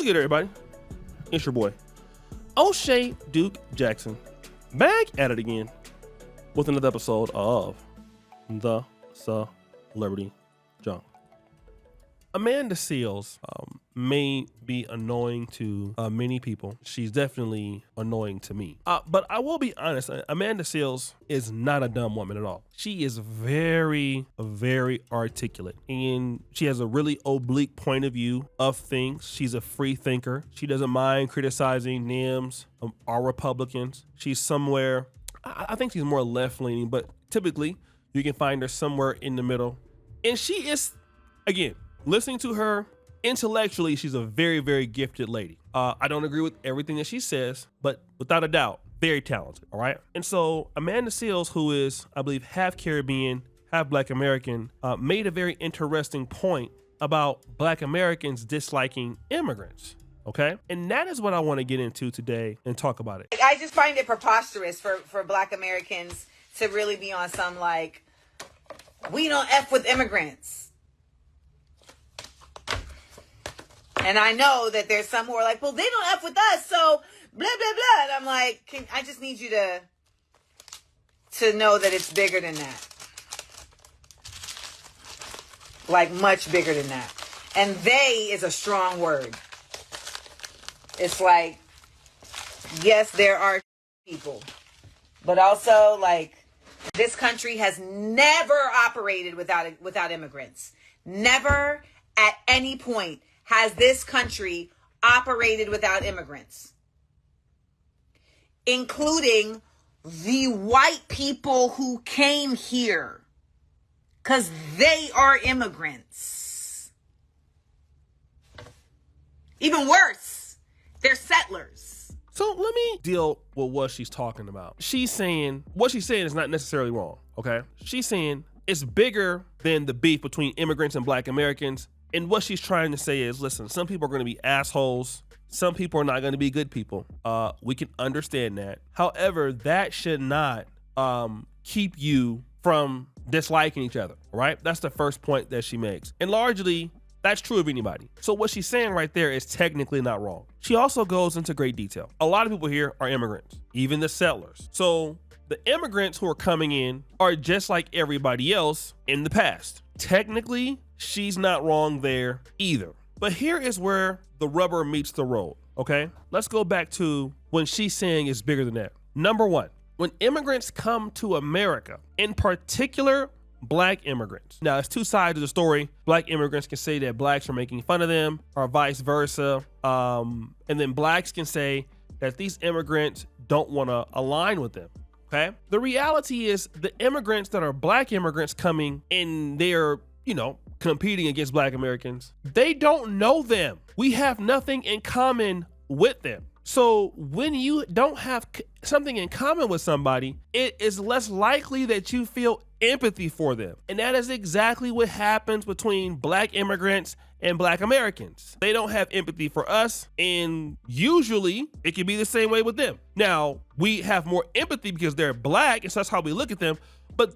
What's good, everybody? It's your boy, Oshay Duke Jackson, back at it again with another episode of The Celebrity Junk. Amanda Seales may be annoying to many people. She's definitely annoying to me. But I will be honest, Amanda Seales is not a dumb woman at all. She is very, very articulate, and she has a really oblique point of view of things. She's a free thinker. She doesn't mind criticizing NIMS or Republicans. She's somewhere, I think she's more left-leaning, but typically you can find her somewhere in the middle. And she is, again, listening to her intellectually, she's a very, very gifted lady. I don't agree with everything that she says, but without a doubt, very talented, all right? And so Amanda Seales, who is, I believe, half Caribbean, half Black American, made a very interesting point about Black Americans disliking immigrants, okay? And that is what I want to get into today and talk about it. I just find it preposterous for Black Americans to really be on some like, we don't F with immigrants. And I know that there's some who are like, well, they don't F with us, so blah, blah, blah. And I'm like, I just need you to know that it's bigger than that. Like, much bigger than that. And they is a strong word. It's like, yes, there are people. But also, like, this country has never operated without immigrants. Never at any point has this country operated without immigrants, including the white people who came here, because they are immigrants. Even worse, they're settlers. So let me deal with what she's talking about. What she's saying is not necessarily wrong, okay? She's saying it's bigger than the beef between immigrants and Black Americans. And what she's trying to say is, listen, some people are going to be assholes. Some people are not going to be good people. We can understand that. However, that should not keep you from disliking each other, right? That's the first point that she makes. And largely, that's true of anybody. So what she's saying right there is technically not wrong. She also goes into great detail. A lot of people here are immigrants, even the settlers. So the immigrants who are coming in are just like everybody else in the past. Technically, she's not wrong there either. But here is where the rubber meets the road, okay? Let's go back to when she's saying it's bigger than that. Number one, when immigrants come to America, in particular, Black immigrants. Now, it's two sides of the story. Black immigrants can say that Blacks are making fun of them or vice versa. And then Blacks can say that these immigrants don't want to align with them. Okay. The reality is the immigrants that are Black immigrants coming and they're, competing against Black Americans, they don't know them. We have nothing in common with them. So when you don't have something in common with somebody, it is less likely that you feel empathy for them. And that is exactly what happens between Black immigrants and Black Americans. They don't have empathy for us, and usually it can be the same way with them. Now, we have more empathy because they're Black, and so that's how we look at them, but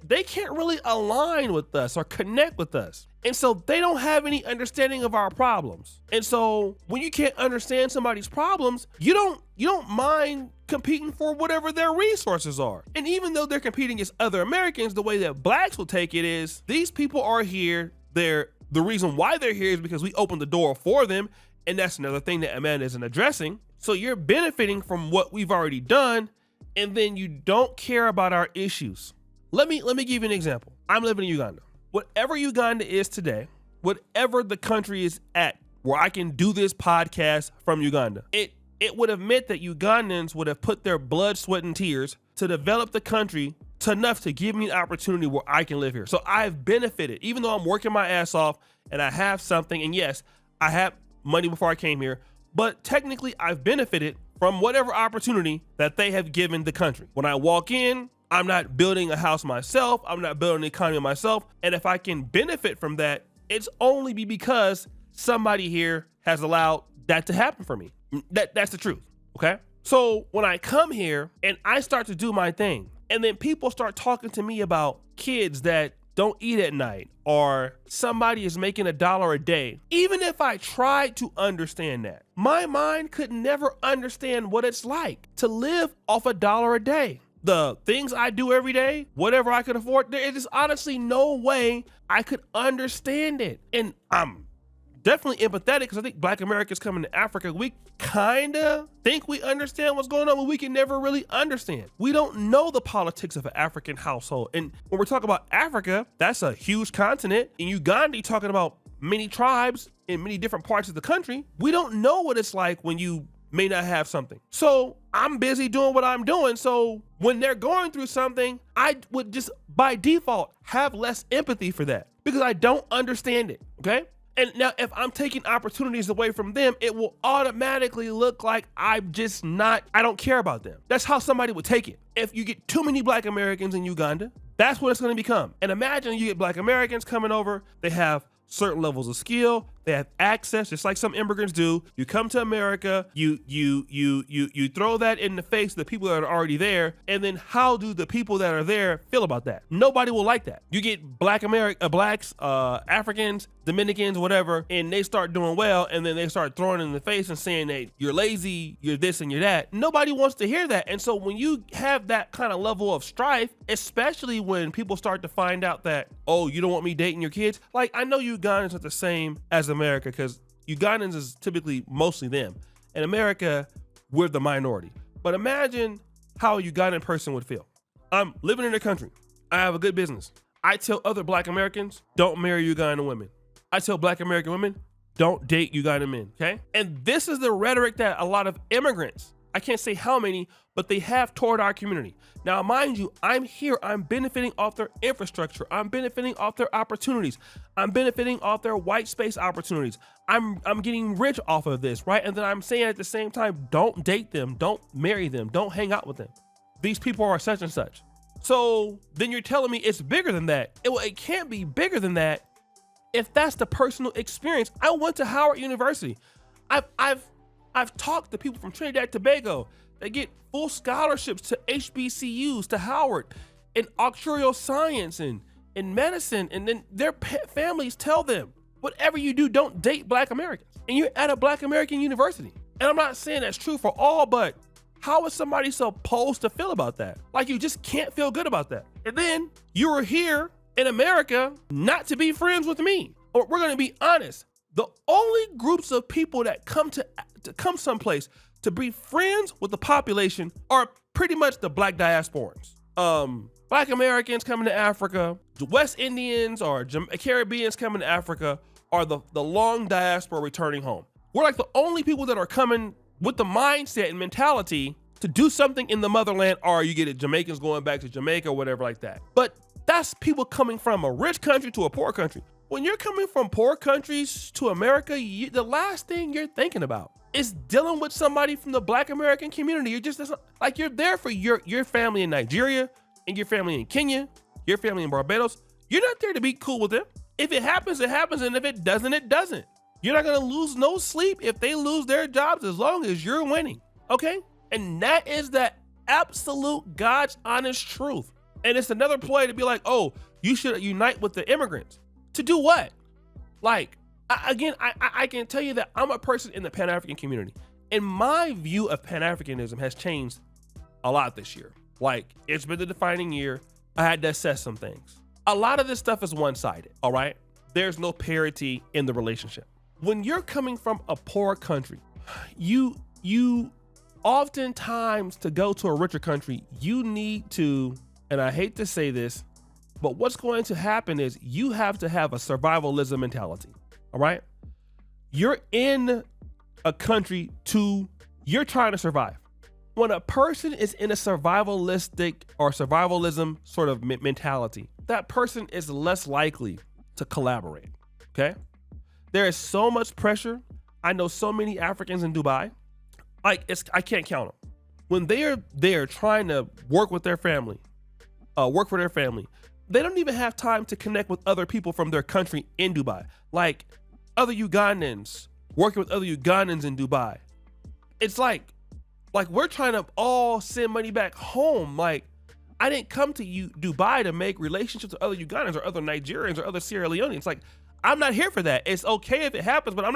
they can't really align with us or connect with us. And so they don't have any understanding of our problems. And so when you can't understand somebody's problems, you don't mind competing for whatever their resources are. And even though they're competing against other Americans, the way that Blacks will take it is these people are here. The reason why they're here is because we opened the door for them. And that's another thing that Amanda isn't addressing. So you're benefiting from what we've already done, and then you don't care about our issues. Let me give you an example. I'm living in Uganda. Whatever Uganda is today, whatever the country is at, where I can do this podcast from Uganda, it would have meant that Ugandans would have put their blood, sweat, and tears to develop the country to enough to give me an opportunity where I can live here. So I've benefited, even though I'm working my ass off and I have something, and yes, I had money before I came here, but technically I've benefited from whatever opportunity that they have given the country. When I walk in, I'm not building a house myself. I'm not building an economy myself. And if I can benefit from that, it's only because somebody here has allowed that to happen for me. That's the truth, okay? So when I come here and I start to do my thing, and then people start talking to me about kids that don't eat at night, or somebody is making $1 a day, even if I tried to understand that, my mind could never understand what it's like to live off $1 a day. The things I do every day, whatever I could afford, there is honestly no way I could understand it. And I'm definitely empathetic because I think Black Americans coming to Africa, we kind of think we understand what's going on, but we can never really understand. We don't know the politics of an African household. And when we're talking about Africa, that's a huge continent. In Uganda, you're talking about many tribes in many different parts of the country. We don't know what it's like when you may not have something. So I'm busy doing what I'm doing. So when they're going through something, I would just by default have less empathy for that because I don't understand it, okay? And now if I'm taking opportunities away from them, it will automatically look like I don't care about them. That's how somebody would take it. If you get too many Black Americans in Uganda, that's what it's gonna become. And imagine you get Black Americans coming over, they have certain levels of skill, they have access, just like some immigrants do. You come to America, you throw that in the face of the people that are already there, and then how do the people that are there feel about that? Nobody will like that. You get blacks, Africans, Dominicans, whatever, and they start doing well, and then they start throwing it in the face and saying that you're lazy, you're this and you're that. Nobody wants to hear that. And so when you have that kind of level of strife, especially when people start to find out that, oh, you don't want me dating your kids, like I know Ugandans are the same as America because Ugandans is typically mostly them. In America, we're the minority. But imagine how a Ugandan person would feel. I'm living in the country. I have a good business. I tell other Black Americans, don't marry Ugandan women. I tell Black American women, don't date Ugandan men, okay? And this is the rhetoric that a lot of immigrants, I can't say how many, but they have toward our community. Now, mind you, I'm here, I'm benefiting off their infrastructure. I'm benefiting off their opportunities. I'm benefiting off their white space opportunities. I'm getting rich off of this, right? And then I'm saying at the same time, don't date them, don't marry them, don't hang out with them. These people are such and such. So then you're telling me it's bigger than that. It can't be bigger than that if that's the personal experience. I went to Howard University. I've talked to people from Trinidad and Tobago. They get full scholarships to HBCUs, to Howard, in actuarial science and in medicine. And then their families tell them, whatever you do, don't date Black Americans. And you're at a Black American university. And I'm not saying that's true for all, but how is somebody supposed to feel about that? Like you just can't feel good about that. And then you were here in America not to be friends with me. Or we're gonna be honest, the only groups of people that come someplace to be friends with the population are pretty much the Black diasporans. Black Americans coming to Africa, the West Indians or Caribbeans coming to Africa are the long diaspora returning home. We're like the only people that are coming with the mindset and mentality to do something in the motherland, or you get it, Jamaicans going back to Jamaica or whatever like that. But that's people coming from a rich country to a poor country. When you're coming from poor countries to America, the last thing you're thinking about is dealing with somebody from the Black American community. You're just like, you're there for your family in Nigeria and your family in Kenya, your family in Barbados. You're not there to be cool with them. If it happens, it happens. And if it doesn't, it doesn't. You're not gonna lose no sleep if they lose their jobs as long as you're winning, okay? And that is the absolute God's honest truth. And it's another ploy to be like, oh, you should unite with the immigrants. To do what? Like, I can tell you that I'm a person in the Pan-African community, and my view of Pan-Africanism has changed a lot this year. Like, it's been the defining year. I had to assess some things. A lot of this stuff is one-sided, all right? There's no parity in the relationship. When you're coming from a poor country, you oftentimes, to go to a richer country, you need to, and I hate to say this, but what's going to happen is you have to have a survivalism mentality, all right? You're in a country you're trying to survive. When a person is in a survivalistic or survivalism sort of mentality, that person is less likely to collaborate, okay? There is so much pressure. I know so many Africans in Dubai, like I can't count them. When they're trying to work with their family, work for their family, they don't even have time to connect with other people from their country in Dubai. Like other Ugandans, working with other Ugandans in Dubai. It's like we're trying to all send money back home. Like I didn't come to Dubai to make relationships with other Ugandans or other Nigerians or other Sierra Leoneans. Like, I'm not here for that. It's okay if it happens, but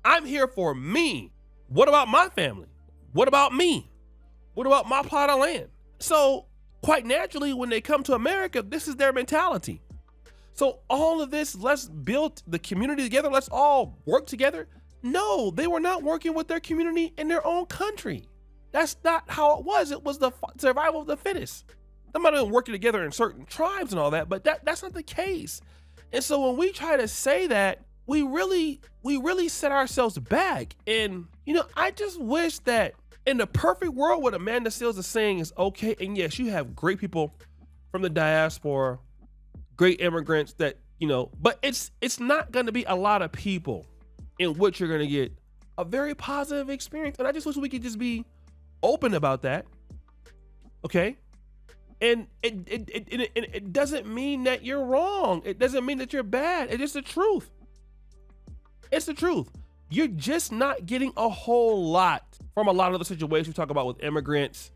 I'm here for me. What about my family? What about me? What about my plot of land? So quite naturally, when they come to America, this is their mentality. So all of this, let's build the community together. Let's all work together. No, they were not working with their community in their own country. That's not how it was. It was the survival of the fittest. They might have been working together in certain tribes and all that, but that's not the case. And so when we try to say that, we really set ourselves back. And, I just wish that in the perfect world, what Amanda Seales is saying is okay. And yes, you have great people from the diaspora, great immigrants that, but it's not going to be a lot of people in which you're going to get a very positive experience. And I just wish we could just be open about that. Okay. And it doesn't mean that you're wrong. It doesn't mean that you're bad. It's just the truth. It's the truth. You're just not getting a whole lot from a lot of the situations we talk about with immigrants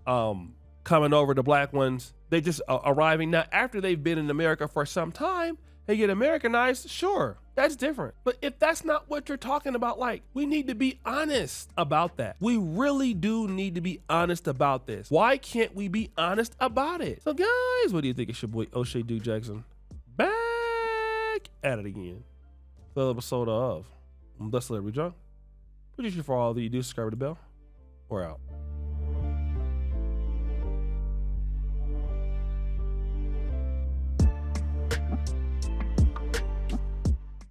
coming over, the black ones. They just arriving. Now, after they've been in America for some time, they get Americanized. Sure, that's different. But if that's not what you're talking about, like, we need to be honest about that. We really do need to be honest about this. Why can't we be honest about it? So guys, what do you think? It's your boy Oshay Duke Jackson back at it again. The episode of The Celebrity Junk. What do you for all that you do? Subscribe to the bell. We're out.